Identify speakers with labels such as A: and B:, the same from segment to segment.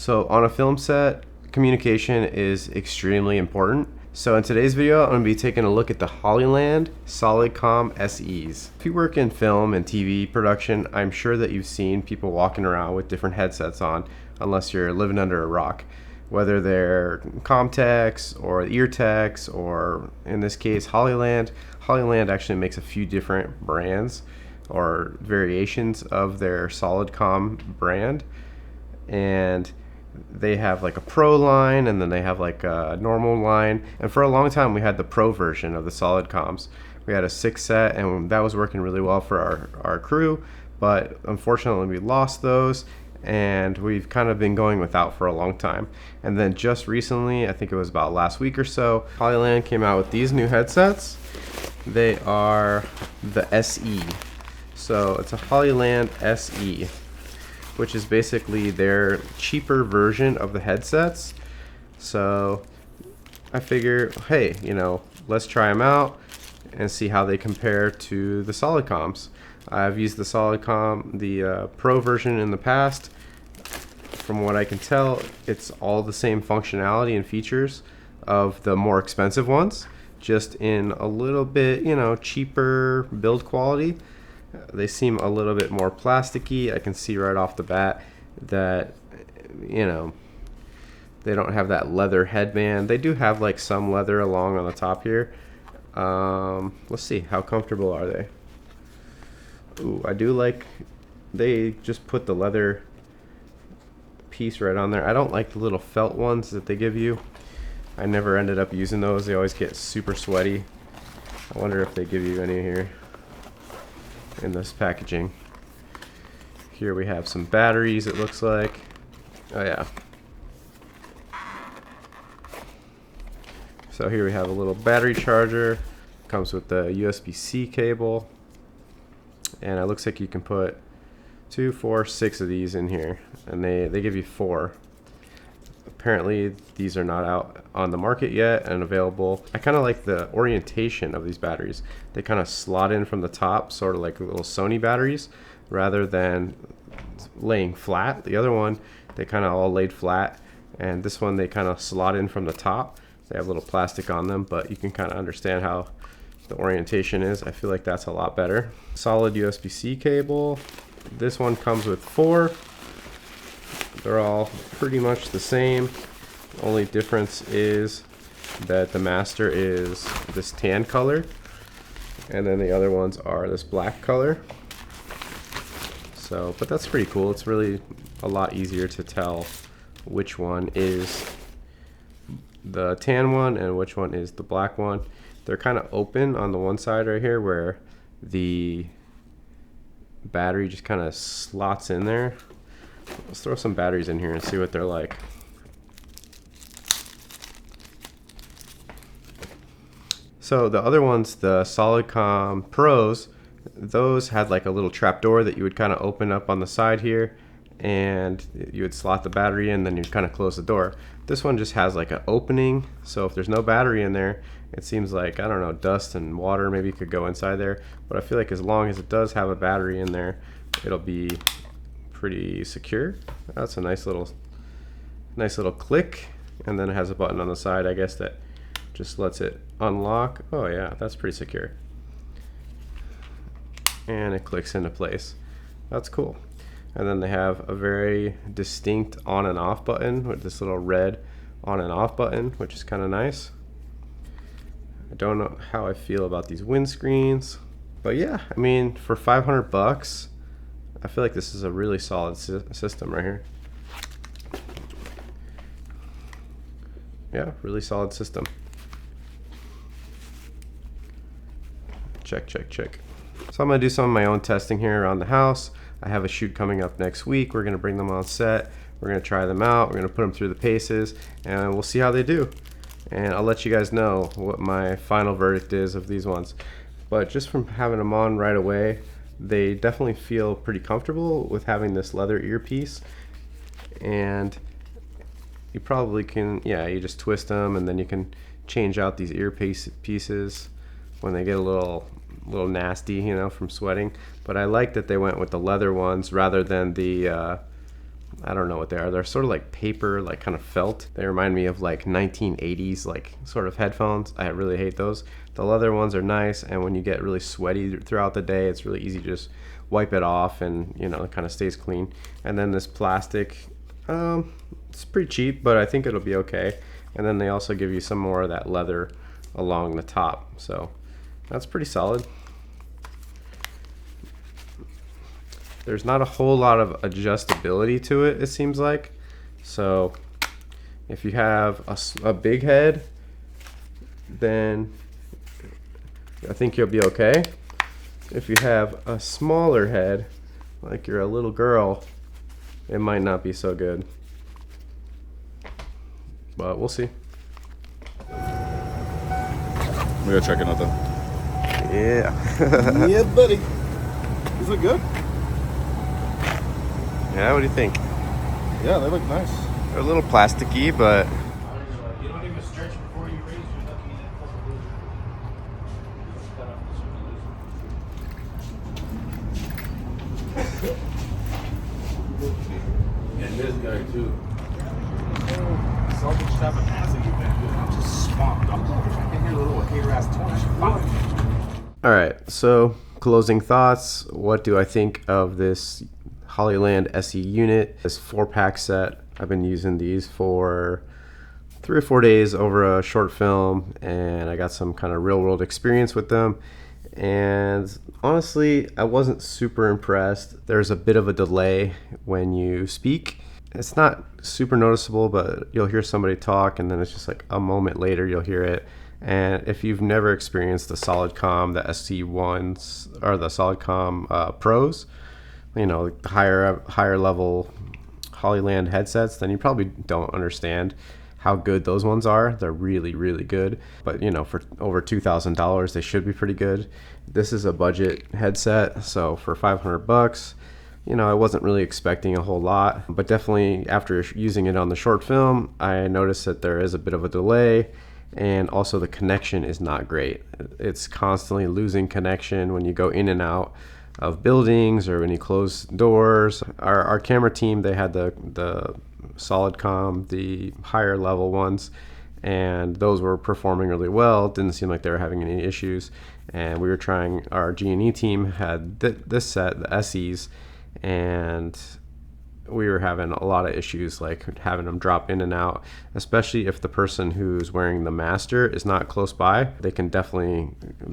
A: So on a film set, communication is extremely important. So in today's video, I'm going to be taking a look at the Hollyland SolidComm SEs. If you work in film and TV production, I'm sure that you've seen people walking around with different headsets on, unless you're living under a rock. Whether they're Comtechs or ear techs, or in this case Hollyland. Hollyland actually makes a few different brands or variations of their SolidComm brand, and they have like a pro line, and then they have like a normal line. And for a long time we had the pro version of the SolidComms. We had a 6 set, and that was working really well for our crew, but unfortunately we lost those, and we've kind of been going without for a long time. And then just recently, I think it was about last week or so, Hollyland came out with these new headsets. They are the SE. So it's a Hollyland SE, which is basically their cheaper version of the headsets. So I figure, hey, let's try them out and see how they compare to the SolidComms. I've used the SolidComm, the Pro version in the past. From what I can tell, it's all the same functionality and features of the more expensive ones, just in a little bit, cheaper build quality. They seem a little bit more plasticky. I can see right off the bat that, they don't have that leather headband. They do have like some leather along on the top here. Let's see, how comfortable are they? Ooh, I do like, they just put the leather piece right on there. I don't like the little felt ones that they give you. I never ended up using those. They always get super sweaty. I wonder if they give you any here in this packaging. Here we have some batteries, it looks like. Oh yeah. So here we have a little battery charger. Comes with the USB-C cable. And it looks like you can put 2, 4, 6 of these in here. And they give you 4. Apparently these are not out on the market yet and available. I kind of like the orientation of these batteries. They kind of slot in from the top, sort of like little Sony batteries, rather than laying flat. The other one, they kind of all laid flat, and this one they kind of slot in from the top. They have little plastic on them, but you can kind of understand how the orientation is. I feel like that's a lot better. Solid USB-C cable. This one comes with 4. They're all pretty much the same. The only difference is that the master is this tan color, and then the other ones are this black color. So, but that's pretty cool. It's really a lot easier to tell which one is the tan one and which one is the black one. They're kind of open on the one side right here, where the battery just kind of slots in there. Let's throw some batteries in here and see what they're like. So the other ones, the SolidComm Pros, those had like a little trap door that you would kind of open up on the side here, and you would slot the battery in, then you'd kind of close the door. This one just has like an opening, so if there's no battery in there, it seems like, I don't know, dust and water maybe could go inside there. But I feel like as long as it does have a battery in there, it'll be pretty secure. That's a nice little click, and then it has a button on the side, I guess, that just lets it unlock. Oh yeah, that's pretty secure. And it clicks into place. That's cool. And then they have a very distinct on and off button with this little red on and off button, which is kind of nice. I don't know how I feel about these windscreens, but yeah, I mean, for 500 bucks, I feel like this is a really solid system right here. Yeah, really solid system. Check, check, check. So I'm gonna do some of my own testing here around the house. I have a shoot coming up next week. We're gonna bring them on set. We're gonna try them out. We're gonna put them through the paces, and we'll see how they do. And I'll let you guys know what my final verdict is of these ones. But just from having them on right away, they definitely feel pretty comfortable with having this leather earpiece. And you probably can, yeah, you just twist them, and then you can change out these earpiece pieces when they get a little nasty, from sweating. But I like that they went with the leather ones rather than the I don't know what they are. They're sort of like paper, like kind of felt. They remind me of like 1980s like sort of headphones. I really hate those. The leather ones are nice, and when you get really sweaty throughout the day, it's really easy to just wipe it off, and you know, it kind of stays clean. And then this plastic, it's pretty cheap, but I think it'll be okay. And then they also give you some more of that leather along the top, so that's pretty solid. There's not a whole lot of adjustability to it, it seems like. So if you have a big head, then I think you'll be okay. If you have a smaller head, like you're a little girl, it might not be so good. But we'll see.
B: We gotta check it out though.
A: Yeah.
B: Yeah, buddy. These look good.
A: Yeah, what do you think?
B: Yeah, they look nice.
A: They're a little plasticky, but
C: You don't even stretch before you raise your lucky and this guy too. So much type of ass you've been doing. I'm just swamped. I'm trying to hear the little hater ass tone.
A: all right. So closing thoughts. What do I think of this Hollyland SE unit? This 4-pack set. I've been using these for 3 or 4 days over a short film, and I got some kind of real world experience with them. And honestly, I wasn't super impressed. There's a bit of a delay when you speak. It's not super noticeable, but you'll hear somebody talk, and then it's just like a moment later you'll hear it. And if you've never experienced the SolidComm, the SC1s, or the SolidComm Pros, you know, higher level Hollyland headsets, then you probably don't understand how good those ones are. They're really, really good. But you know, for over $2,000, they should be pretty good. This is a budget headset, so for $500, you know, I wasn't really expecting a whole lot. But definitely after using it on the short film, I noticed that there is a bit of a delay, and also the connection is not great. It's constantly losing connection when you go in and out of buildings or when you close doors. Our camera team, they had the SolidComm, the higher level ones, and those were performing really well. It didn't seem like they were having any issues. And we were trying, our G&E team had this set, the SEs, and we were having a lot of issues, like having them drop in and out, especially if the person who's wearing the master is not close by. They can definitely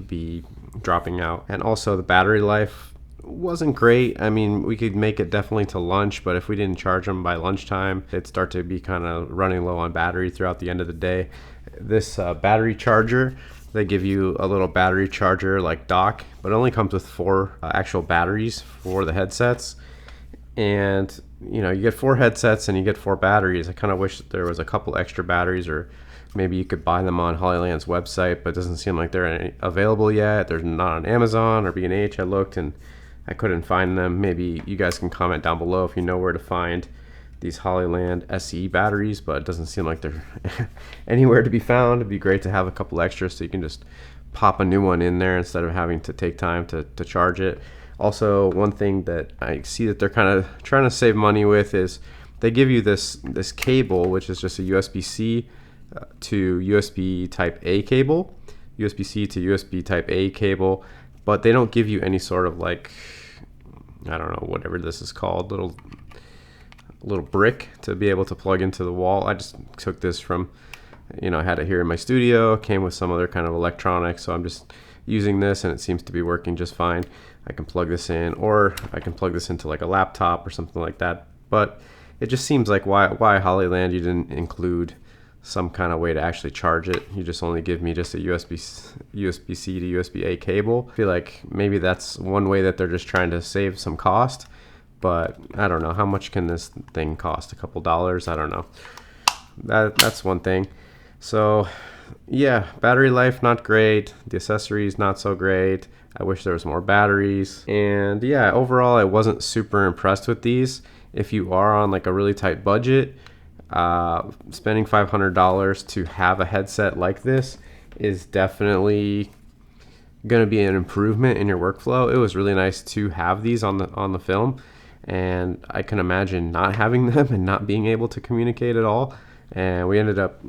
A: be dropping out. And also the battery life wasn't great. I mean, we could make it definitely to lunch, but if we didn't charge them by lunchtime, it'd start to be kind of running low on battery throughout the end of the day. This battery charger, they give you a little battery charger like dock, but it only comes with 4 actual batteries for the headsets. And you know, you get 4 headsets and you get 4 batteries. I kind of wish there was a couple extra batteries, or maybe you could buy them on Hollyland's website, but it doesn't seem like they're available yet. They're not on Amazon or B&H. I looked and I couldn't find them. Maybe you guys can comment down below if you know where to find these Hollyland SE batteries, but it doesn't seem like they're anywhere to be found. It'd be great to have a couple extras so you can just pop a new one in there instead of having to take time to charge it. Also, one thing that I see that they're kind of trying to save money with is they give you this cable, which is just a USB-C to USB Type A cable, USB-C to USB Type A cable, but they don't give you any sort of like, I don't know, whatever this is called, little brick to be able to plug into the wall. I just took this from, you know, I had it here in my studio, came with some other kind of electronics, so I'm just using this and it seems to be working just fine. I can plug this in, or I can plug this into like a laptop or something like that. But it just seems like why Hollyland, you didn't include some kind of way to actually charge it. You just only give me just a USB-C to USB-A cable. I feel like maybe that's one way that they're just trying to save some cost, but I don't know. How much can this thing cost? A couple dollars? I don't know. That's one thing. So yeah, battery life not great. The accessories not so great. I wish there was more batteries. And yeah, overall I wasn't super impressed with these. If you are on like a really tight budget, spending $500 to have a headset like this is definitely going to be an improvement in your workflow. It was really nice to have these on the film, and I can imagine not having them and not being able to communicate at all. And we ended up,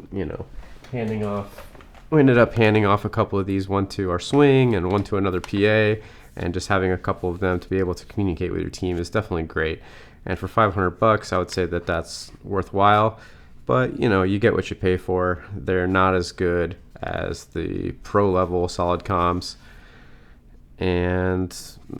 A: handing off a couple of these, one to our swing and one to another PA, and just having a couple of them to be able to communicate with your team is definitely great. And for $500, I would say that that's worthwhile. But you get what you pay for. They're not as good as the pro level solid comms. And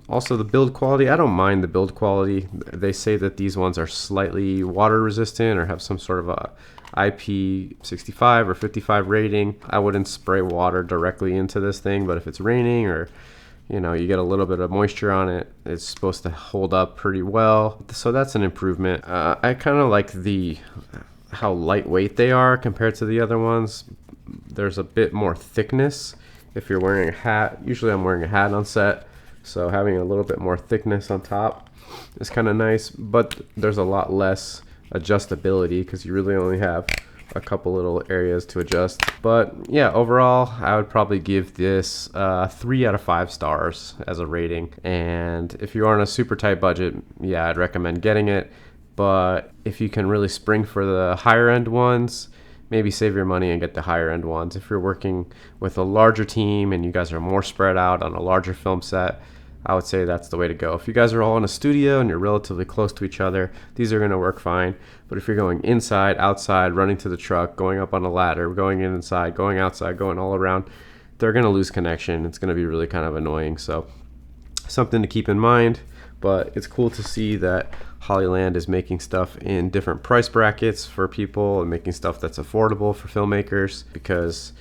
A: also the build quality, I don't mind the build quality. They say that these ones are slightly water resistant or have some sort of a IP65 or 55 rating. I wouldn't spray water directly into this thing, but if it's raining or you get a little bit of moisture on it, it's supposed to hold up pretty well. So that's an improvement. I kind of like how lightweight they are compared to the other ones. There's a bit more thickness if you're wearing a hat. Usually I'm wearing a hat on set, so having a little bit more thickness on top is kind of nice, but there's a lot less adjustability because you really only have a couple little areas to adjust. But yeah, overall I would probably give this 3 out of 5 stars as a rating. And if you are on a super tight budget, yeah, I'd recommend getting it. But if you can really spring for the higher end ones, maybe save your money and get the higher end ones. If you're working with a larger team and you guys are more spread out on a larger film set, I would say that's the way to go. If you guys are all in a studio and you're relatively close to each other, these are going to work fine. But if you're going inside, outside, running to the truck, going up on a ladder, going inside, going outside, going all around, they're going to lose connection. It's going to be really kind of annoying. So something to keep in mind. But it's cool to see that Hollyland is making stuff in different price brackets for people and making stuff that's affordable for filmmakers, because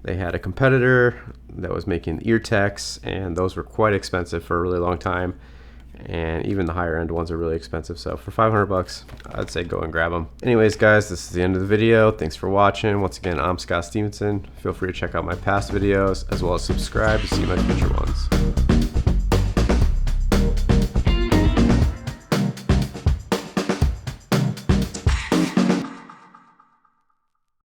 A: they had a competitor that was making ear techs, and those were quite expensive for a really long time. And even the higher end ones are really expensive. So for $500, I'd say go and grab them. Anyways, guys, this is the end of the video. Thanks for watching. Once again, I'm Scott Stevenson. Feel free to check out my past videos as well as subscribe to see my future ones.